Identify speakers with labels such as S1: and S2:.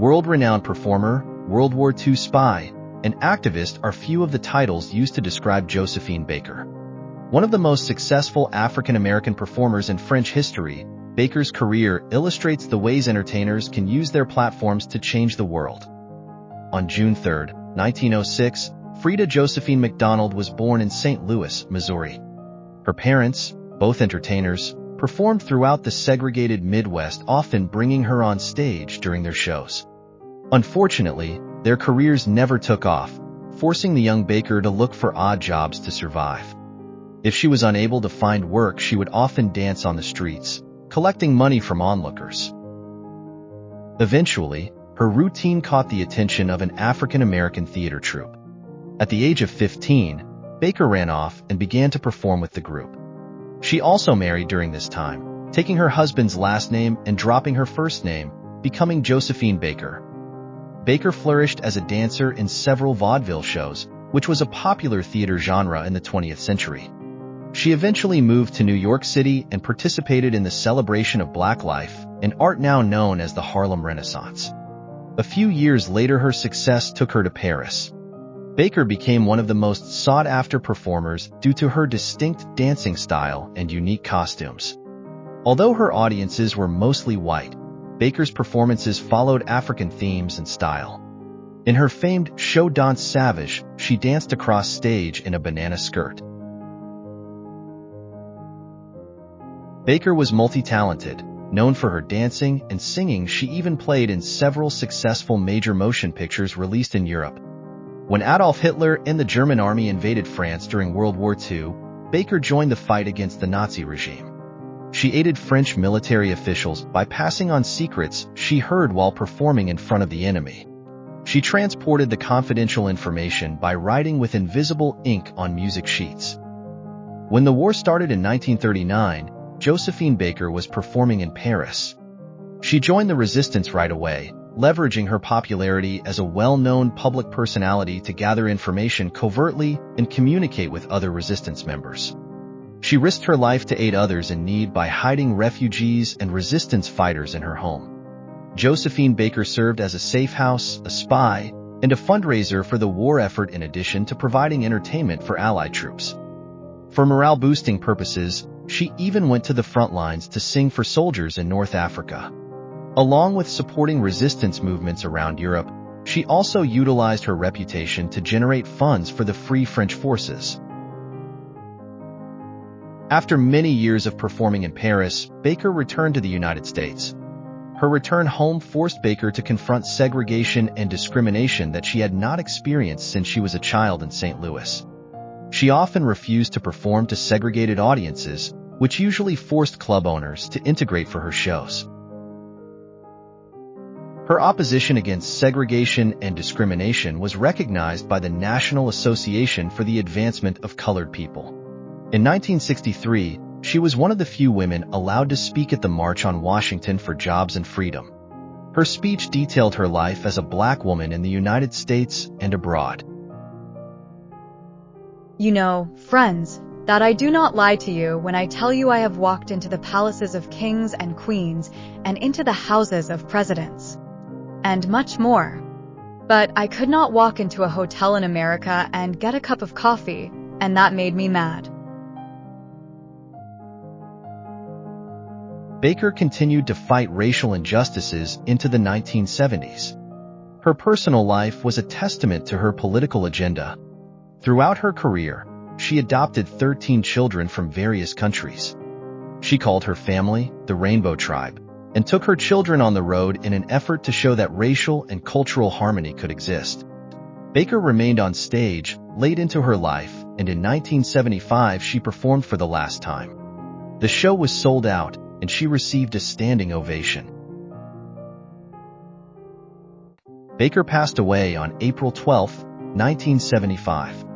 S1: World-renowned performer, World War II spy, and activist are few of the titles used to describe Josephine Baker. One of the most successful African-American performers in French history, Baker's career illustrates the ways entertainers can use their platforms to change the world. On June 3, 1906, Frida Josephine McDonald was born in St. Louis, Missouri. Her parents, both entertainers, performed throughout the segregated Midwest, often bringing her on stage during their shows. Unfortunately, their careers never took off, forcing the young Baker to look for odd jobs to survive. If she was unable to find work, she would often dance on the streets, collecting money from onlookers. Eventually, her routine caught the attention of an African-American theater troupe. At the age of 15, Baker ran off and began to perform with the group. She also married during this time, taking her husband's last name and dropping her first name, becoming Josephine Baker. Baker flourished as a dancer in several vaudeville shows, which was a popular theater genre in the 20th century. She eventually moved to New York City and participated in the celebration of Black life, an art now known as the Harlem Renaissance. A few years later, her success took her to Paris. Baker became one of the most sought-after performers due to her distinct dancing style and unique costumes. Although her audiences were mostly white, Baker's performances followed African themes and style. In her famed show Danse Savage, she danced across stage in a banana skirt. Baker was multi-talented, known for her dancing and singing. She even played in several successful major motion pictures released in Europe. When Adolf Hitler and the German army invaded France during World War II, Baker joined the fight against the Nazi regime. She aided French military officials by passing on secrets she heard while performing in front of the enemy. She transported the confidential information by writing with invisible ink on music sheets. When the war started in 1939, Josephine Baker was performing in Paris. She joined the resistance right away, leveraging her popularity as a well-known public personality to gather information covertly and communicate with other resistance members. She risked her life to aid others in need by hiding refugees and resistance fighters in her home. Josephine Baker served as a safe house, a spy, and a fundraiser for the war effort in addition to providing entertainment for Allied troops. For morale-boosting purposes, she even went to the front lines to sing for soldiers in North Africa. Along with supporting resistance movements around Europe, she also utilized her reputation to generate funds for the Free French forces. After many years of performing in Paris, Baker returned to the United States. Her return home forced Baker to confront segregation and discrimination that she had not experienced since she was a child in St. Louis. She often refused to perform to segregated audiences, which usually forced club owners to integrate for her shows. Her opposition against segregation and discrimination was recognized by the National Association for the Advancement of Colored People. In 1963, she was one of the few women allowed to speak at the March on Washington for Jobs and Freedom. Her speech detailed her life as a Black woman in the United States and abroad.
S2: You know, friends, that I do not lie to you when I tell you I have walked into the palaces of kings and queens and into the houses of presidents, and much more. But I could not walk into a hotel in America and get a cup of coffee, and that made me mad.
S1: Baker continued to fight racial injustices into the 1970s. Her personal life was a testament to her political agenda. Throughout her career, she adopted 13 children from various countries. She called her family the Rainbow Tribe and took her children on the road in an effort to show that racial and cultural harmony could exist. Baker remained on stage late into her life, and in 1975 she performed for the last time. The show was sold out, and she received a standing ovation. Baker passed away on April 12, 1975.